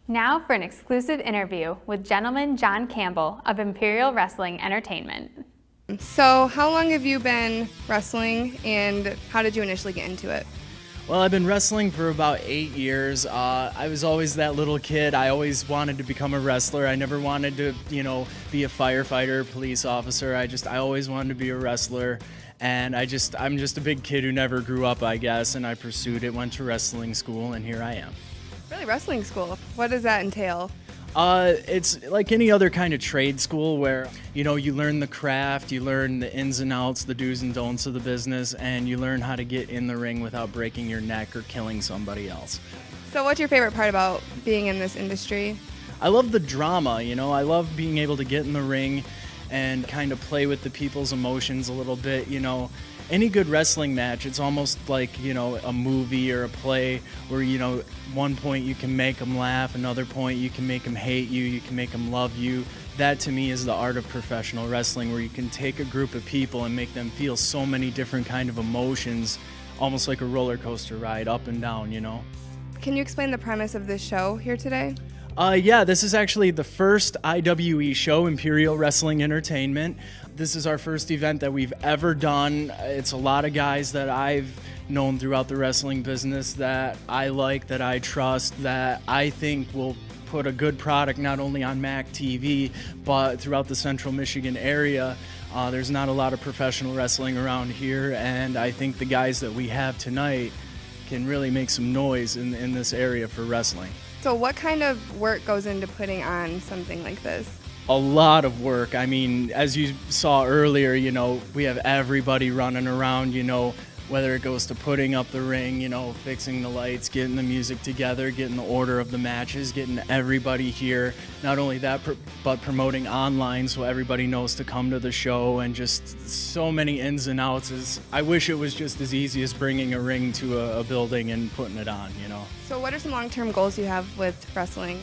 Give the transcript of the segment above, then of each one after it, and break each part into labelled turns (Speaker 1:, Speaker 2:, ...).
Speaker 1: Now for an exclusive interview with gentleman John Campbell of Imperial Wrestling Entertainment.
Speaker 2: So how long have you been wrestling, and how did you initially get into it?
Speaker 3: Well, I've been wrestling for about 8 years. I was always that little kid. I always wanted to become a wrestler. I never wanted to, be a firefighter, police officer. I always wanted to be a wrestler. And I'm just a big kid who never grew up, I guess, and I pursued it, went to wrestling school, and here I am.
Speaker 2: Really, wrestling school? What does that entail?
Speaker 3: It's like any other kind of trade school where, you learn the craft, you learn the ins and outs, the do's and don'ts of the business, and you learn how to get in the ring without breaking your neck or killing somebody else.
Speaker 2: So what's your favorite part about being in this industry?
Speaker 3: I love the drama, I love being able to get in the ring and kind of play with the people's emotions a little bit, Any good wrestling match, it's almost like, a movie or a play where, one point you can make them laugh, another point you can make them hate you, you can make them love you. That to me is the art of professional wrestling, where you can take a group of people and make them feel so many different kind of emotions, almost like a roller coaster ride, up and down,
Speaker 2: Can you explain the premise of this show here today?
Speaker 3: Yeah, this is actually the first IWE show, Imperial Wrestling Entertainment. This is our first event that we've ever done. It's a lot of guys that I've known throughout the wrestling business that I like, that I trust, that I think will put a good product not only on MAC TV, but throughout the Central Michigan area. There's not a lot of professional wrestling around here, and I think the guys that we have tonight can really make some noise in this area for wrestling.
Speaker 2: So what kind of work goes into putting on something like this?
Speaker 3: A lot of work. I mean, as you saw earlier, we have everybody running around, whether it goes to putting up the ring, fixing the lights, getting the music together, getting the order of the matches, getting everybody here. Not only that, but promoting online so everybody knows to come to the show, and just so many ins and outs. I wish it was just as easy as bringing a ring to a building and putting it on,
Speaker 2: So what are some long-term goals you have with wrestling?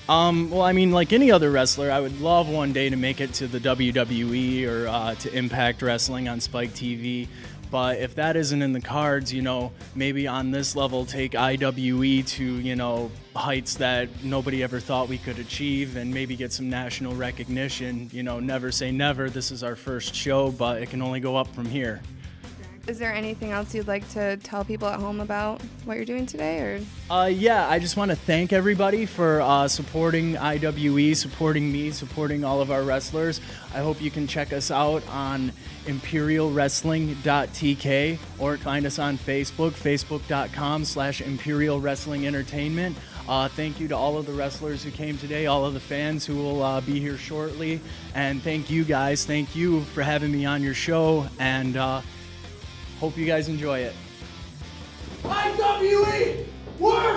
Speaker 3: Well, I mean, like any other wrestler, I would love one day to make it to the WWE or to Impact Wrestling on Spike TV. But if that isn't in the cards, maybe on this level take IWE to, heights that nobody ever thought we could achieve, and maybe get some national recognition. Never say never. This is our first show, but it can only go up from here.
Speaker 2: Is there anything else you'd like to tell people at home about what you're doing today?
Speaker 3: Yeah, I just want to thank everybody for supporting IWE, supporting me, supporting all of our wrestlers. I hope you can check us out on imperialwrestling.tk or find us on Facebook, facebook.com/Imperial Wrestling Entertainment. Thank you to all of the wrestlers who came today, all of the fans who will be here shortly. And thank you guys. Thank you for having me on your show, and hope you guys enjoy it.
Speaker 4: IWE! World!